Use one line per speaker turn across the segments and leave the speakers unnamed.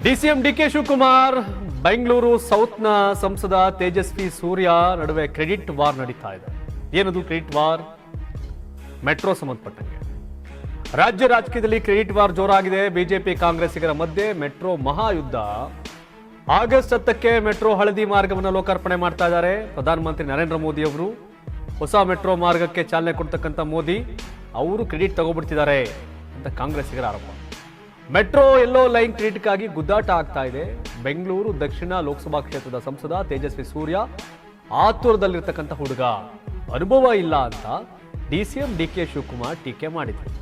DCM DK Shivakumar Bengaluru ಸೌತ್ನ ಸಂಸದ ತೇಜಸ್ವಿ ಸೂರ್ಯ ನಡುವೆ credit war ನಡೀತಾ ಇದೆ. ಏನದು ಕ್ರೆಡಿಟ್ ವಾರ್? ಮೆಟ್ರೋ ಸಂಬಂಧಪಟ್ಟಂಗೆ ರಾಜ್ಯ ರಾಜಕೀಯದಲ್ಲಿ ಕ್ರೆಡಿಟ್ ವಾರ್ ಜೋರಾಗಿದೆ. ಬಿಜೆಪಿ ಕಾಂಗ್ರೆಸ್ಸಿಗರ ಮಧ್ಯೆ ಮೆಟ್ರೋ ಮಹಾಯುದ್ಧ. ಆಗಸ್ಟ್ 10ಕ್ಕೆ ಮೆಟ್ರೋ ಹಳದಿ ಮಾರ್ಗವನ್ನು ಲೋಕಾರ್ಪಣೆ ಮಾಡ್ತಾ ಇದ್ದಾರೆ ಪ್ರಧಾನಮಂತ್ರಿ ನರೇಂದ್ರ ಮೋದಿ ಅವರು. ಹೊಸ ಮೆಟ್ರೋ ಮಾರ್ಗಕ್ಕೆ ಚಾಲನೆ ಕೊಡ್ತಕ್ಕಂಥ ಮೋದಿ ಅವರು ಕ್ರೆಡಿಟ್ ತಗೋಬಿಡ್ತಿದ್ದಾರೆ ಅಂತ ಕಾಂಗ್ರೆಸ್ಸಿಗರ ಆರೋಪ. ಮೆಟ್ರೋ ಎಲ್ಲೋ ಲೈನ್ ಕ್ರೆಡಿಟ್ಗಾಗಿ ಗುದ್ದಾಟ ಆಗ್ತಾ ಇದೆ. ಬೆಂಗಳೂರು ದಕ್ಷಿಣ ಲೋಕಸಭಾ ಕ್ಷೇತ್ರದ ಸಂಸದ ತೇಜಸ್ವಿ ಸೂರ್ಯ ಆತುರದಲ್ಲಿರ್ತಕ್ಕಂಥ ಹುಡುಗ, ಅನುಭವ ಇಲ್ಲ ಅಂತ ಡಿಸಿಎಂ ಡಿಕೆ ಶಿವಕುಮಾರ್ ಟೀಕೆ ಮಾಡಿದ್ರು.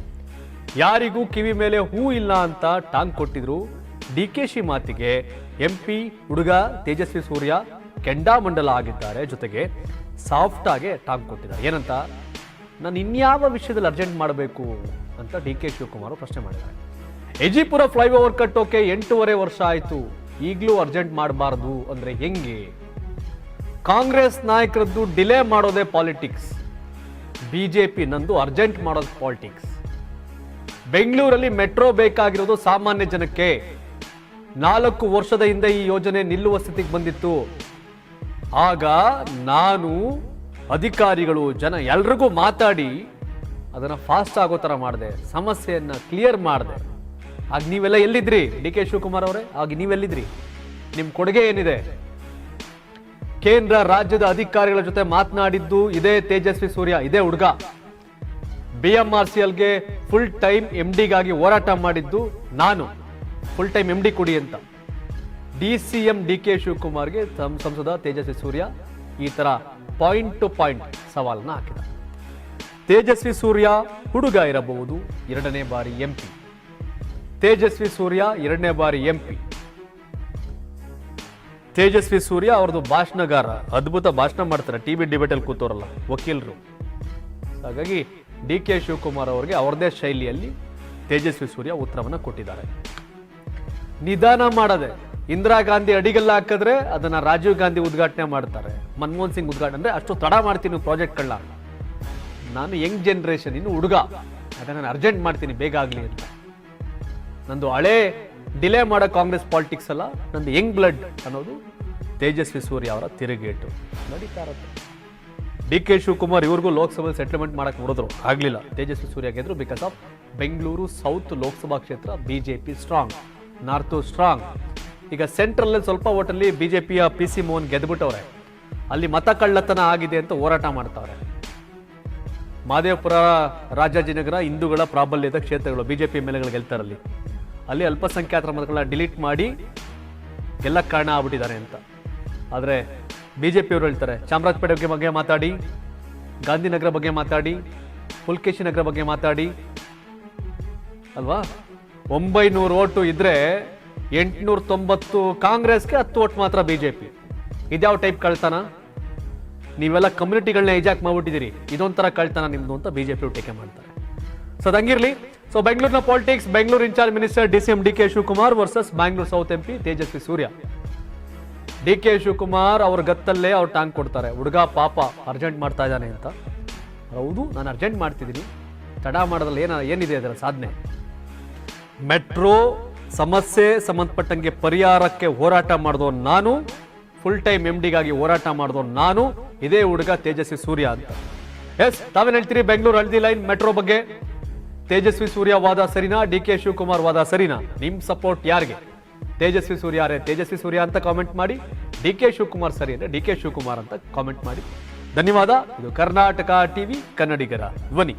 ಯಾರಿಗೂ ಕಿವಿ ಮೇಲೆ ಹೂ ಇಲ್ಲ ಅಂತ ಟಾಂಗ್ ಕೊಟ್ಟಿದ್ರು. ಡಿಕೆಶಿ ಮಾತಿಗೆ ಎಂಪಿ ಹುಡುಗ ತೇಜಸ್ವಿ ಸೂರ್ಯ ಕೆಂಡಾಮಂಡಲ ಆಗಿದ್ದಾರೆ. ಜೊತೆಗೆ ಸಾಫ್ಟ್ ಆಗಿ ಟಾಂಗ್ ಕೊಟ್ಟಿದ್ದಾರೆ. ಏನಂತ, ನಾನು ಇನ್ಯಾವ ವಿಷಯದಲ್ಲಿ ಅರ್ಜೆಂಟ್ ಮಾಡಬೇಕು ಅಂತ ಡಿಕೆ ಶಿವಕುಮಾರ್ ಪ್ರಶ್ನೆ ಮಾಡಿದ್ದಾರೆ. ಎಜಿಪುರ ಫ್ಲೈಓವರ್ ಕಟ್ಟೋಕೆ 8.5 ವರ್ಷ ಆಯ್ತು, ಈಗಲೂ ಅರ್ಜೆಂಟ್ ಮಾಡಬಾರದು ಅಂದ್ರೆ ಹೆಂಗೆ? ಕಾಂಗ್ರೆಸ್ ನಾಯಕರದ್ದು ಡಿಲೇ ಮಾಡೋದೇ ಪಾಲಿಟಿಕ್ಸ್, ಬಿಜೆಪಿ ನಂದು ಅರ್ಜೆಂಟ್ ಮಾಡೋದು ಪಾಲಿಟಿಕ್ಸ್. ಬೆಂಗಳೂರಲ್ಲಿ ಮೆಟ್ರೋ ಬೇಕಾಗಿರೋದು ಸಾಮಾನ್ಯ ಜನಕ್ಕೆ. 4 ವರ್ಷದ ಹಿಂದೆ ಈ ಯೋಜನೆ ನಿಲ್ಲುವ ಸ್ಥಿತಿಗೆ ಬಂದಿತ್ತು. ಆಗ ನಾನು, ಅಧಿಕಾರಿಗಳು, ಜನ ಎಲ್ರಿಗೂ ಮಾತಾಡಿ ಅದನ್ನ ಫಾಸ್ಟ್ ಆಗೋ ತರ ಮಾಡಿದೆ, ಸಮಸ್ಯೆಯನ್ನ ಕ್ಲಿಯರ್ ಮಾಡಿದೆ. ಆಗ ನೀವೆಲ್ಲ ಎಲ್ಲಿದ್ರಿ ಡಿ ಕೆ ಶಿವಕುಮಾರ್ ಅವರೇ? ಆಗ ನೀವೆಲ್ಲಿದ್ರಿ? ನಿಮ್ ಕೊಡುಗೆ ಏನಿದೆ? ಕೇಂದ್ರ ರಾಜ್ಯದ ಅಧಿಕಾರಿಗಳ ಜೊತೆ ಮಾತನಾಡಿದ್ದು ಇದೇ ತೇಜಸ್ವಿ ಸೂರ್ಯ, ಇದೇ ಹುಡುಗ. BMRCLಗೆ ಫುಲ್ ಟೈಮ್ MDಗಾಗಿ ಹೋರಾಟ ಮಾಡಿದ್ದು ನಾನು, ಫುಲ್ ಟೈಮ್ MD ಕೊಡಿ ಅಂತ. DCM ಡಿಕೆ ಶಿವಕುಮಾರ್ಗೆ ಸಂಸದ ತೇಜಸ್ವಿ ಸೂರ್ಯ ಈ ತರ ಪಾಯಿಂಟ್ ಟು ಪಾಯಿಂಟ್ ಸವಾಲನ್ನ ಹಾಕಿದ. ತೇಜಸ್ವಿ ಸೂರ್ಯ ಹುಡುಗ ಇರಬಹುದು, 2ನೇ ಬಾರಿ MP. ತೇಜಸ್ವಿ ಸೂರ್ಯ 2ನೇ ಬಾರಿ MP. ತೇಜಸ್ವಿ ಸೂರ್ಯ ಅವ್ರದ್ದು ಭಾಷಣಗಾರ, ಅದ್ಭುತ ಭಾಷಣ ಮಾಡ್ತಾರೆ. ಟಿವಿ ಡಿಬೇಟ್ ಅಲ್ಲಿ ಕೂತೋರಲ್ಲ ವಕೀಲರು. ಹಾಗಾಗಿ ಡಿ ಕೆ ಶಿವಕುಮಾರ್ ಅವರಿಗೆ ಅವರದೇ ಶೈಲಿಯಲ್ಲಿ ತೇಜಸ್ವಿ ಸೂರ್ಯ ಉತ್ತರವನ್ನ ಕೊಟ್ಟಿದ್ದಾರೆ. ನಿಧಾನ ಮಾಡದೆ ಇಂದಿರಾ ಗಾಂಧಿ ಅಡಿಗಲ್ಲ ಹಾಕಿದ್ರೆ ಅದನ್ನ ರಾಜೀವ್ ಗಾಂಧಿ ಉದ್ಘಾಟನೆ ಮಾಡ್ತಾರೆ, ಮನಮೋಹನ್ ಸಿಂಗ್ ಉದ್ಘಾಟನೆ. ಅಂದ್ರೆ ಅಷ್ಟು ತಡ ಮಾಡ್ತೀನಿ ಪ್ರಾಜೆಕ್ಟ್ಗಳನ್ನ. ನಾನು ಯಂಗ್ ಜನರೇಷನ್, ಇನ್ನು ಹುಡುಗ, ಅದನ್ನ ನಾನು ಅರ್ಜೆಂಟ್ ಮಾಡ್ತೀನಿ ಬೇಗ ಆಗ್ಲಿ ಅಂತ. ನಂದು ಹಳೆ ಡಿಲೇ ಮಾಡೋ ಕಾಂಗ್ರೆಸ್ ಪಾಲಿಟಿಕ್ಸ್ ಅಲ್ಲ, ನಂದು ಯಂಗ್ ಬ್ಲಡ್ ಅನ್ನೋದು ತೇಜಸ್ವಿ ಸೂರ್ಯ ಅವರ ತಿರುಗೇಟು ನಡೀತಾ ಇರುತ್ತೆ. ಡಿ ಕೆ ಶಿವಕುಮಾರ್ ಇವ್ರಿಗೂ ಲೋಕಸಭೆ ಸೆಟಲ್ಮೆಂಟ್ ಮಾಡಕ್ ನೋಡಿದ್ರು, ಆಗ್ಲಿಲ್ಲ. ತೇಜಸ್ವಿ ಸೂರ್ಯ ಗೆದ್ರು because of Bengaluru south Lok Sabha ಕ್ಷೇತ್ರ ಬಿಜೆಪಿ ಸ್ಟ್ರಾಂಗ್, ನಾರ್ತ್ ಸ್ಟ್ರಾಂಗ್. ಈಗ ಸೆಂಟ್ರಲ್ ಸ್ವಲ್ಪ ಓಟಲ್ಲಿ ಬಿಜೆಪಿಯ PC ಮೋಹನ್ ಗೆದ್ಬಿಟ್ಟವ್ರೆ. ಅಲ್ಲಿ ಮತ ಕಳ್ಳತನ ಆಗಿದೆ ಅಂತ ಹೋರಾಟ ಮಾಡ್ತಾವ್ರೆ. ಮಹದೇವಪುರ, ರಾಜಾಜಿನಗರ ಹಿಂದೂಗಳ ಪ್ರಾಬಲ್ಯದ ಕ್ಷೇತ್ರಗಳು, ಬಿಜೆಪಿ ಮೇಲೆಗಳು ಗೆಲ್ತಾರಲ್ಲಿ. ಅಲ್ಲಿ ಅಲ್ಪಸಂಖ್ಯಾತರ ಮತಗಳನ್ನ ಡಿಲೀಟ್ ಮಾಡಿ ಗೆಲ್ಲಕ್ಕೆ ಕಾರಣ ಆಗ್ಬಿಟ್ಟಿದ್ದಾರೆ ಅಂತ. ಆದರೆ ಬಿಜೆಪಿಯವರು ಹೇಳ್ತಾರೆ ಚಾಮರಾಜಪೇಟೆ ಬಗ್ಗೆ ಮಾತಾಡಿ, ಗಾಂಧಿನಗರ ಬಗ್ಗೆ ಮಾತಾಡಿ, ಪುಲ್ಕೇಶಿ ನಗರ ಬಗ್ಗೆ ಮಾತಾಡಿ ಅಲ್ವಾ. 900 ಓಟು ಇದ್ರೆ 890 ಕಾಂಗ್ರೆಸ್ಗೆ, 10 ಓಟ್ ಮಾತ್ರ ಬಿಜೆಪಿ. ಇದ್ಯಾವ ಟೈಪ್ ಕಳ್ತಾನ? ನೀವೆಲ್ಲ ಕಮ್ಯುನಿಟಿಗಳನ್ನ ಹಿಜಾಕ್ ಮಾಡ್ಬಿಟ್ಟಿದ್ದೀರಿ, ಇದೊಂಥರ ಕಳ್ತಾನ ನಿಮ್ದು ಅಂತ ಬಿಜೆಪಿ ಟೀಕೆ ಮಾಡ್ತಾರೆ. ಸೊ ಅದಂಗಿರ್ಲಿ. ಸೊ ಬೆಂಗಳೂರಿನ politics, Bengaluru in charge minister DCM DK Shivakumar versus Bangalore south MP Tejasvi Surya. D K Shivakumar ಅವ್ರ ಗತ್ತಲ್ಲೇ ಅವ್ರು ಟಾಂಗ್ ಕೊಡ್ತಾರೆ, ಹುಡುಗ ಪಾಪ ಅರ್ಜೆಂಟ್ ಮಾಡ್ತಾ ಇದ್ದಾನೆ ಅಂತ. ಹೌದು, ನಾನು ಅರ್ಜೆಂಟ್ ಮಾಡ್ತಿದ್ದೀನಿ, ತಡ ಮಾಡೋದ್ರಲ್ಲಿ ಏನಿದೆ ಅದರ ಸಾಧನೆ? ಮೆಟ್ರೋ ಸಮಸ್ಯೆ ಸಂಬಂಧಪಟ್ಟಂಗೆ ಪರಿಹಾರಕ್ಕೆ ಹೋರಾಟ ಮಾಡಿದೋ ನಾನು, ಫುಲ್ ಟೈಮ್ MDಗಾಗಿ ಹೋರಾಟ ಮಾಡಿದೋ ನಾನು, ಇದೇ ಹುಡುಗ ತೇಜಸ್ವಿ ಸೂರ್ಯ ಅಂತ. ಎಸ್, ತಾವೇನ್ ಹೇಳ್ತೀರಿ ಬೆಂಗಳೂರು ಹಳದಿ ಲೈನ್ ಮೆಟ್ರೋ ಬಗ್ಗೆ? ತೇಜಸ್ವಿ ಸೂರ್ಯ ವಾದ ಸರಿನಾ, ಡಿ ಕೆ ಶಿವಕುಮಾರ್ ವಾದ ಸರಿನಾ? ನಿಮ್ ಸಪೋರ್ಟ್ ಯಾರಿಗೆ? ತೇಜಸ್ವಿ ಸೂರ್ಯ ಅರೆ ತೇಜಸ್ವಿ ಸೂರ್ಯ ಅಂತ ಕಾಮೆಂಟ್ ಮಾಡಿ, ಡಿ ಕೆ ಶಿವಕುಮಾರ್ ಸರಿ ಅಂದ್ರೆ ಡಿ ಕೆ ಶಿವಕುಮಾರ್ ಅಂತ ಕಾಮೆಂಟ್ ಮಾಡಿ. ಧನ್ಯವಾದ. ಇದು ಕರ್ನಾಟಕ ಟಿವಿ, ಕನ್ನಡಿಗರ ಧ್ವನಿ.